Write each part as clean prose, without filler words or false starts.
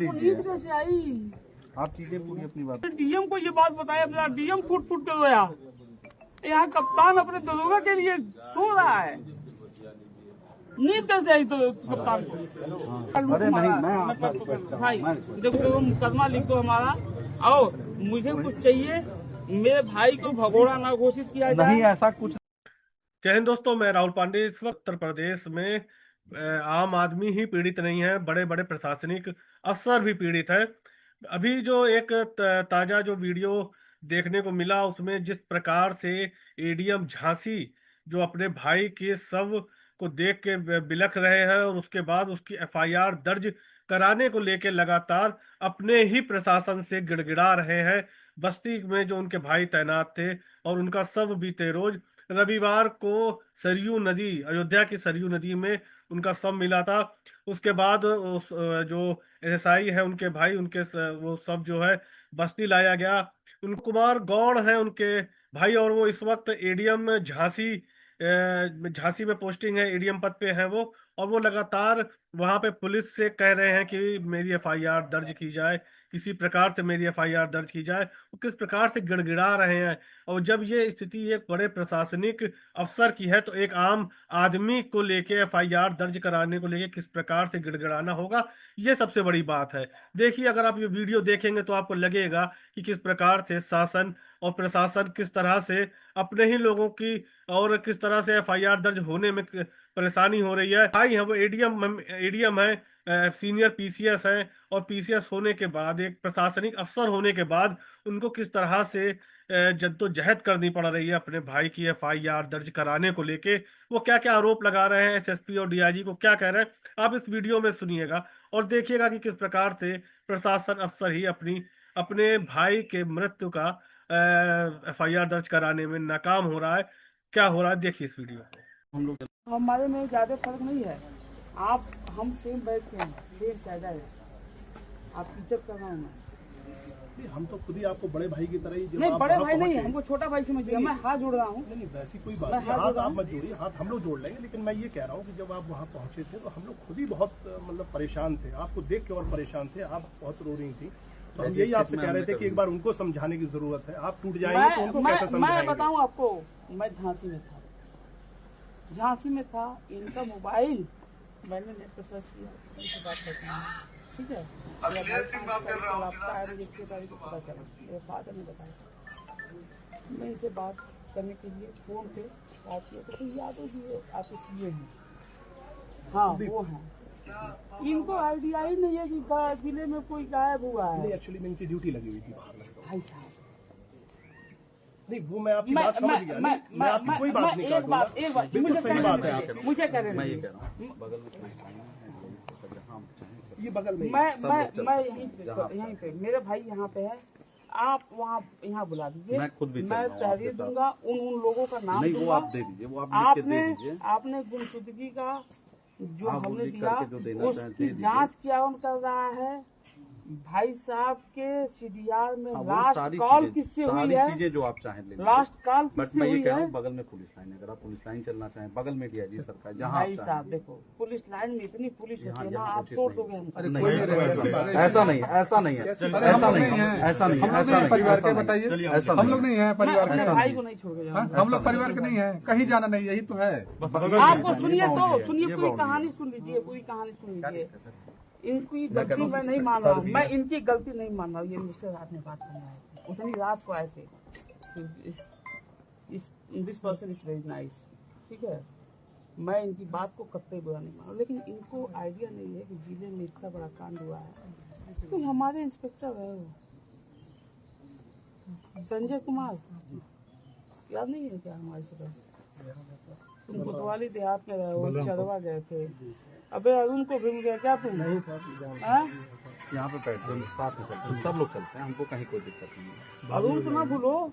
आपको नींद कैसे आई? आप चीजें पूरी अपनी बात। डीएम को ये बात बताया, अपना डीएम फुट के रोया। यहाँ कप्तान अपने दरोगा के लिए सो रहा है, नींद कैसे आई तो कप्तान को? अरे नहीं, भाई देखो मुकदमा लिख दो हमारा, और मुझे कुछ चाहिए, मेरे भाई को भगोड़ा ना घोषित किया जाए। नहीं ऐसा कुछ। जय हिंद दोस्तों, मैं राहुल पांडे। इस वक्त उत्तर प्रदेश में आम आदमी ही पीड़ित नहीं है, बड़े बड़े प्रशासनिक अफसर भी पीड़ित है। अभी जो एक ताजा जो वीडियो देखने को मिला, उसमें जिस प्रकार से एडीएम झांसी जो अपने भाई के शव को देख के बिलख रहे हैं और उसके बाद उसकी एफआईआर दर्ज कराने को लेकर लगातार अपने ही प्रशासन से गिड़गिड़ा रहे हैं। बस्ती में जो उनके भाई तैनात थे और उनका शव बीते रोज रविवार को सरयू नदी, अयोध्या की सरयू नदी में उनका शव मिला था। उसके बाद उस जो एसआई है उनके भाई, उनके वो शव जो है बस्ती लाया गया। उन कुमार गौड़ है उनके भाई, और वो इस वक्त एडीएम झांसी में पोस्टिंग है, एडीएम पद पे है वो। और वो लगातार वहां पे पुलिस से कह रहे हैं कि मेरी एफआईआर दर्ज की जाए, किसी प्रकार से मेरी एफआईआर दर्ज की जाए। वो किस प्रकार से गिड़गिड़ा रहे हैं। और जब ये स्थिति एक बड़े प्रशासनिक अफसर की है तो एक आम आदमी को लेके एफआईआर दर्ज कराने को लेके किस प्रकार से गिड़गिड़ाना होगा, ये सबसे बड़ी बात है। देखिए, अगर आप ये वीडियो देखेंगे तो आपको लगेगा कि किस प्रकार से शासन और प्रशासन किस तरह से अपने ही लोगों की और किस तरह से एफआईआर दर्ज होने में परेशानी हो रही है। भाई है वो एडीएम है, सीनियर पीसीएस है, और पीसीएस होने के बाद, एक प्रशासनिक अफसर होने के बाद उनको किस तरह से जद्दोजहद करनी पड़ रही है अपने भाई की एफआईआर दर्ज कराने को लेके। वो क्या क्या आरोप लगा रहे हैं, एसएसपी और डीआईजी को क्या कह रहे हैं, आप इस वीडियो में सुनिएगा और देखिएगा कि किस प्रकार से प्रशासन अफसर ही अपने भाई के मृत्यु का एफआईआर दर्ज कराने में नाकाम हो रहा है। क्या हो रहा है, देखिए इस वीडियो को। हम लोग हमारे में ज्यादा फर्क नहीं है, आप हम सेम बैठ के हैं, सेम फायदा है, आप इज्जत कर रहा हूँ मैं। हम तो खुद ही आपको बड़े भाई की तरह ही नहीं, बड़े भाई नहीं है, हमको छोटा भाई समझिए, मैं हाथ जोड़ रहा हूँ। नहीं वैसी कोई बात नहीं, हाथ आप मत जोड़िए, हाथ हम लोग जोड़ लेंगे। लेकिन मैं ये कह रहा हूँ कि जब आप वहाँ पहुंचे थे तो हम लोग खुद ही बहुत मतलब परेशान थे, आपको देख के और परेशान थे, आप बहुत रो रही थी। तो हम यही आपसे कह रहे थे कि एक बार उनको समझाने की जरूरत है। आप टूट जाएंगे तो उनको कैसे समझाएंगे? मैं बताऊँ आपको, मैं झांसी में था, इनका मोबाइल मैंने नेट पर सर्च किया, इनसे बात करते हैं, ठीक है। मेरा भाई 5 तारीख को लापता है, मुझे 6 तारीख को पता चला, मेरे फादर ने बताया। मैं इसे बात करने के लिए फोन पे बात किया तो कोई यादव जी आपके सीए हैं, हाँ वो हैं। इनको आइडिया ही नहीं है कि जिले में कोई गायब हुआ है। एक्चुअली में इनकी ड्यूटी लगी हुई थी बाहर। भाई साहब नहीं, वो मैं आपकी बात समझ गया। मैं आपकी कोई बात नहीं काटूंगा, एक बात बिल्कुल सही बात है। मुझे कह रहे मैं ये हैं, कह रहा हूँ, बगल में पुलिस लाइन है, जहाँ आप चाहें। ये बगल में मैं यहीं पे मेरे भाई यहाँ पे है, आप वहाँ यहाँ बुला दीजिए, मैं खुद भी मैं तहरीर दूंगा, उन लोगों का नाम नहीं, वो आप दे दीजिए, वो आप लिख के दे दीजिए। आपने गुमशुदगी का जो हाँ, हमने लिख दिया करके जो देना चाहें दे उसकी दीजिए। जांच क्या कर रहा है। भाई साहब के सीडीआर में हाँ, लास्ट कॉल किससे हुई है, सारी चीजें जो आप चाहें ले लीजिए। लास्ट कॉल बट किससे मैं ये हुई कह रहा है। हूँ, बगल में पुलिस लाइन है, अगर आप पुलिस लाइन चलना चाहें, बगल में डीआईजी सरकार, जहाँ भाई साहब देखो, पुलिस लाइन में इतनी पुलिस होती है ना, आप तोड़ दोगे हमको। ऐसा नहीं है, ऐसा नहीं है, ऐसा नहीं है, ऐसा नहीं है, ऐसा परिवार के बताइए, ऐसा हम लोग नहीं है परिवार अपने के। भाई को नहीं छोड़ के जाऊंगा। हम लोग परिवार के नहीं है, कहीं जाना नहीं, यही तो है। आपको सुनिए तो सुनिए, पूरी कहानी सुन लीजिए, पूरी कहानी सुन लीजिए। इनकी गलती मैं नहीं मान रहा हूँ, मैं इनकी गलती नहीं मान रहा हूँ। ये मुझसे रात में बात करने आए थे, उतनी रात को आए थे। This person is very nice, ठीक है। मैं इनकी बात को कतई बुरा नहीं मान रहा, लेकिन इनको आइडिया नहीं है कि जिले में इतना बड़ा कांड हुआ है। तुम हमारे इंस्पेक्टर रहे हो, संजय कुमार, याद नहीं है क्या हमारे साथ? तुम कोतवाली देहात में रहे हो, चरवा गए थे। अबे अरुण को भूल गया क्या तुम? नहीं सर, यहाँ पे बैठते हैं, साथ में चलते हैं, सब लोग चलते हैं, हमको कहीं कोई दिक्कत नहीं है। अरुण को ना भूलो।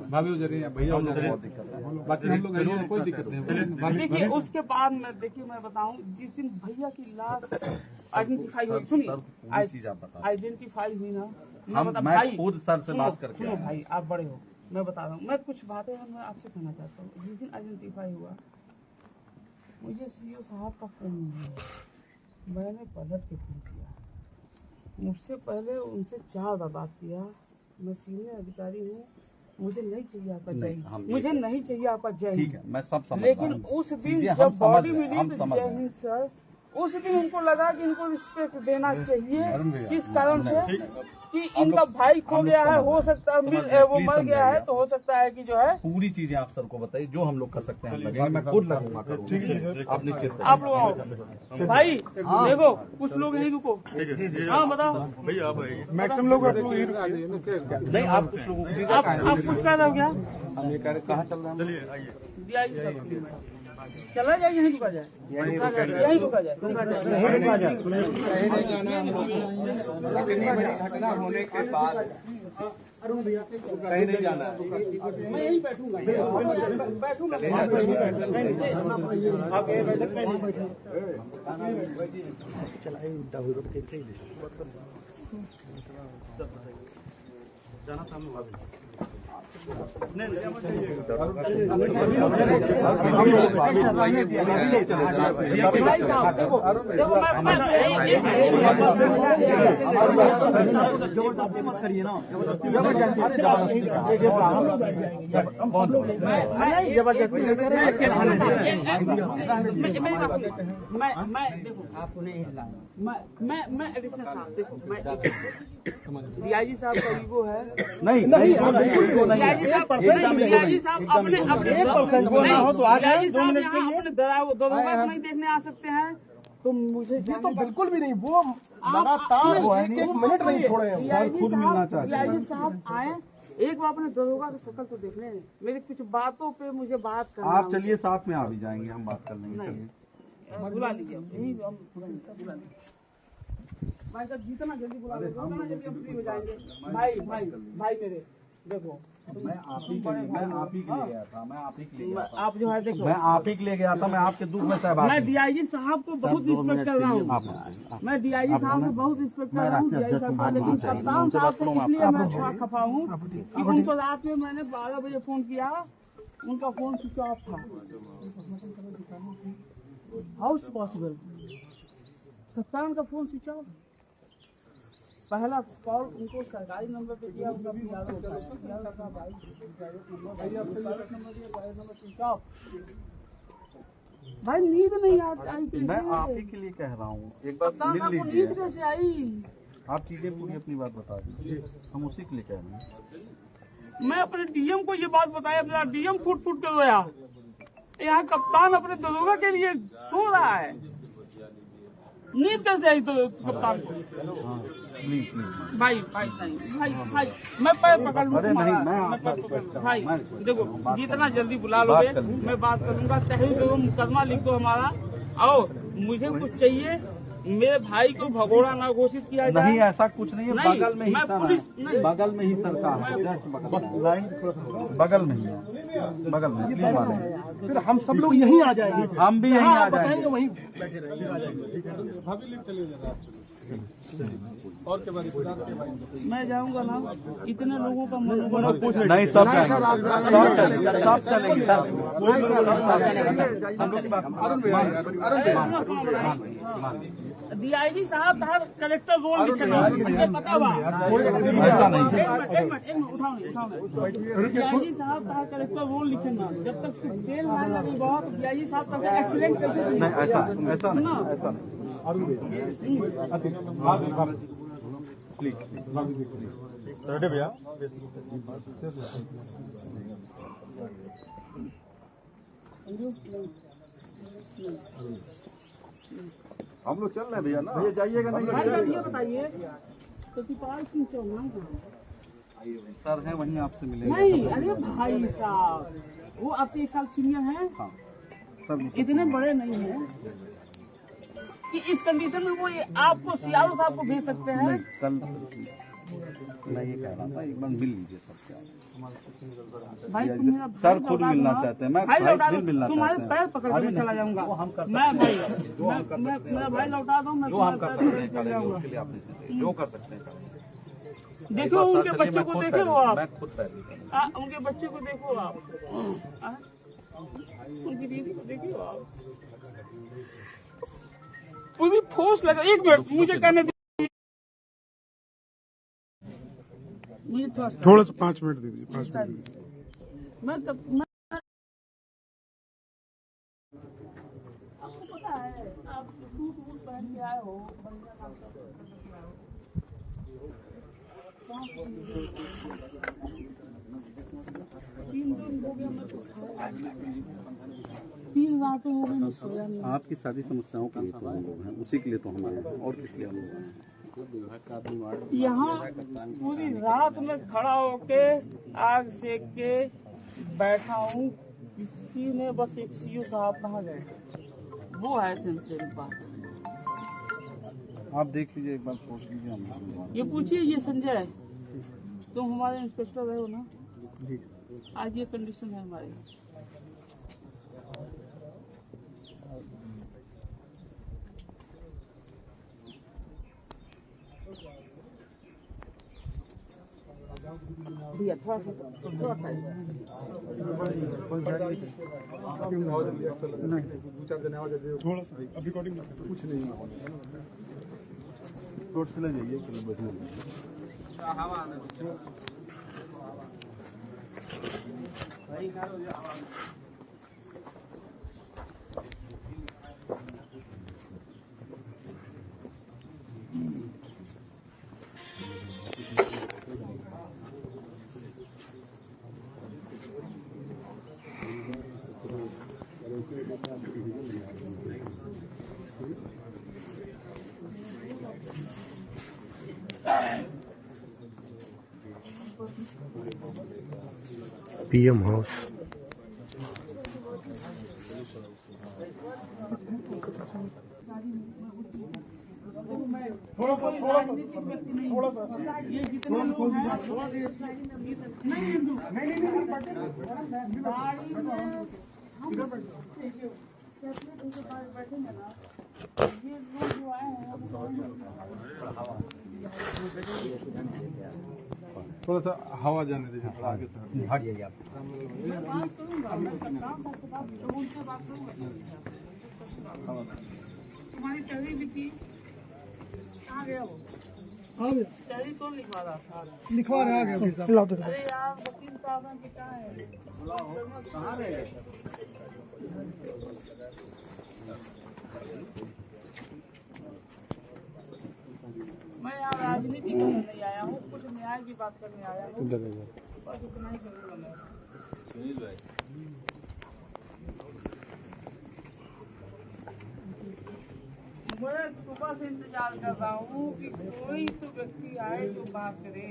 भाभी उधर ही भैया बहुत दिक्कत है, बाकी हम लोग हैं, कोई दिक्कत नहीं। देखिए उसके बाद में, देखिए मैं बताऊं, जिस दिन भैया की लाश आइडेंटिफाई हुई, सुनिए, चीज आप बता, आइडेंटिफाई हुई ना, मैं खुद सर से बात करके सुनो भाई, आप बड़े हो, मैं बता रहा हूँ, मैं कुछ बातें मैं आपसे कहना चाहता हूँ। जिस दिन आइडेंटिफाई हुआ, मुझे सीओ साहब का फोन नहीं है, मैंने पलट के फोन किया, मुझसे पहले उनसे 4 बार बात किया। मैं सीनियर अधिकारी हूँ, मुझे नहीं चाहिए आपका जय हिंद, मुझे नहीं चाहिए आपका जय ठीक हिंद। है, मैं सब समझ लेकिन रहा हूं। उस दिन चीजें हम जब समझ बॉडी रहे हैं, मिली हम तो समझ जय रहे हैं। हिंद सर, उस दिन उनको लगा कि इनको रिस्पेक्ट देना चाहिए। किस कारण से कि इनका भाई खो गया है, हो सकता है वो मर गया है, तो हो सकता है कि जो है पूरी चीजें आप सर को बताइए, जो हम लोग कर सकते हैं हम लगेंगे, मैं खुद लगूंगा करूंगा। आप निश्चित रहिए। आप लोग आओ भाई, देखो कुछ लोग यहीं रुको। हाँ बताओ भैया आप मैक्सिमम लोग नहीं, आप कुछ लोगों को आप कुछ कर रहे हो क्या? हम ये कह रहे कहाँ चल रहे हैं? चलिए आइए। दियाई सब चला जाए, यहीं रुका जाए, यहीं रुका जाए। इतनी बड़ी घटना होने के बाद कहीं नहीं जाना है। मैं यहीं बैठूंगा, बैठूंगा। भाई साहब देखो, जबरदस्ती मत करिए ना, मैं एडिशनल साहब देखो, मैं डीआईजी साहब का ईगो है। नहीं डीआईजी साहब अपने दरोगा नहीं देखने आ सकते हैं, तो मुझे तो बिल्कुल भी नहीं, वो लगातार एक मिनट नहीं छोड़े हैं। खुद मिलना चाहते हैं। डीआईजी साहब आए, एक बार अपने दरोगा की शक्ल तो देख लें, मेरी कुछ बातों पे मुझे बात करना। आप चलिए साथ में आ भी जाएंगे, हम बात कर लेंगे। चलिए बुला लीजिए, यही हम बुला लीजिए भाई साहब, जितना जल्दी बुला लीजिए उतना जल्दी हम फ्री हो जाएंगे। भाई मेरे देखो, मैं आप ही के लिए गया था, मैं आप ही के लिए गया था। आप जो है देखो, मैं आप ही के लिए गया था, मैं आपके दुख में सहभागी। मैं डीआईजी साहब को बहुत रिस्पेक्ट कर रहा हूँ, मैं डीआईजी साहब को बहुत रिस्पेक्ट कर रहा हूँ, डीआईजी साहब को। लेकिन कप्तान साहब से इसलिए मैं थोड़ा खफा हूँ कि उनको रात में मैंने 12 बजे फोन किया, उनका फोन स्विच ऑफ था। How is possible? कप्तान का फोन स्विच ऑफ। पहला कॉल उनको सरकारी नंबर पे किया, उनका भी याद होता है, भाई नींद नहीं आई। मैं आप ही के लिए कह रहा हूँ, एक बार कप्तान मिल साहब को लीजिए। नींद कैसे आई? आप चीजें पूरी अपनी बात बता दीजिए, हम उसी के लिए कह रहे हैं। मैं अपने डीएम को ये बात बताया, मेरा डीएम फुट के रोया। यहाँ कप्तान अपने दरोगा के लिए सो रहा है, नींद कैसे आई तो कप्तान को? प्लीज भाई मैं पैर पकड़ लूँ अरे नहीं, भाई देखो, जितना जल्दी बुला लोगे मैं बात करूंगा। तहरीर करो, मुकदमा लिख दो हमारा, और मुझे कुछ चाहिए, मेरे भाई को भगोड़ा ना घोषित किया जाए। नहीं, ऐसा कुछ नहीं है, बगल में ही मैं सर पुलिस है, नहीं, बगल में ही सरकार है, जस्ट बगल में ही है, बगल में। प्लीज माने, फिर हम सब लोग यहीं आ जाएंगे, हम भी यहीं आ जाएंगे। वहीं बैठे रहेंगे। और के बारे मैं जाऊंगा ना, इतने लोगों का मनोबल नहीं, सब जाएंगे, सब चलेंगे, डीआईजी साहब हर कलेक्टर रोल लिखे ना, मुझे पता बा। ऐसा नहीं है। एक मिनट उठाओ। डीआईजी साहब हर कलेक्टर रोल लिखे ना, जब तक तेल ना लगी बहुत, डीआईजी साहब तक एक्सीडेंट कैसे नहीं, ऐसा नहीं। प्लीज रेडी भैया। हम लोग चल रहे हैं भैया ना, ये जाइएगा नहीं? भाई साहब ये बताइए, प्रतिपाल सिंह चौहान सर है वहीं, आपसे मिलेंगे। नहीं, अरे भाई साहब वो आपसे 1 साल सीनियर हैं, हाँ सर, इतने बड़े नहीं हैं कि इस कंडीशन में वो आपको सीआरओ साहब को भेज सकते हैं। नहीं, कल मैं ये कह रहा था, एक बार मिल लीजिए सबसे। भाई तुम मेरा सर खुद मिलना चाहते हैं, मैं भाई भी मिलना तुम्हारे चाहते पैर हैं। पकड़ के मैं चला जाऊंगा। मैं भाई मेरा भाई लौटा दो, मैं जो हम कर सकते हैं चला करेंगे, जाऊंगा। उसके लिए आप निश्चित जो कर सकते हैं करेंगे। देखो उनके बच्चे को देखो आप, मैं खुद पैरवी करूंगा। उनके बच्चे को देखो आप, उनकी दीदी को देखिए आप। पूरी फोर्स लगा। एक मिनट मुझे कहने दीजिए, मुझे थोड़ा सा 5 मिनट दे दीजिए, 5 मिनट दीजिए। मैं आपको पता है, आप सूट वूट पहन के आए हो, बढ़िया काम करके आए हो। 3 दिन हो गया मैं तो खाया, 3 रातें हो गई मैं सोया नहीं। आपकी सारी समस्याओं के लिए तो हम लोग हैं, उसी के लिए तो हम आए हैं, और किस लिए हम लोग आए हैं? यहाँ पूरी रात में खड़ा होके आग सेक के बैठा हूँ। किसी ने बस एक सीओ साहब कहाँ गए, वो आए थे उनसे बात। आप देख लीजिए, एक बार सोच लीजिए। हम ये पूछिए, ये संजय तुम हमारे इंस्पेक्टर रहे हो ना? आज ये कंडीशन है हमारी। भैया थोड़ा सा थोड़ा सा अब रिकॉर्डिंग कुछ नहीं रोड चले जाइए, चलो बैठने। PM house. थोड़ा सा ये जितने लोग हैं बैठेंगे ना, ये लोग जो आए हैं थोड़ा सा हवा जाने दीजिए, थोड़ा आगे से हट जाइए आप। मैं बात करूंगा, मैं करता हूँ सबके साथ, तो उनसे बात करूंगा। तुम्हारी तहरी लिखी कहाँ गया वो? तहरी कौन लिखवा रहा था? लिखवा रहा है वकील साहब। अरे यार वकील साहब हैं कि क्या है? कहाँ रहे? मैं यहाँ राजनीति करने नहीं आया हूँ, कुछ न्याय की बात करने आया हूँ, बस इतना ही करूँगा मैं। मैं सुबह से इंतजार कर रहा हूँ कि कोई तो व्यक्ति आए जो बात करे।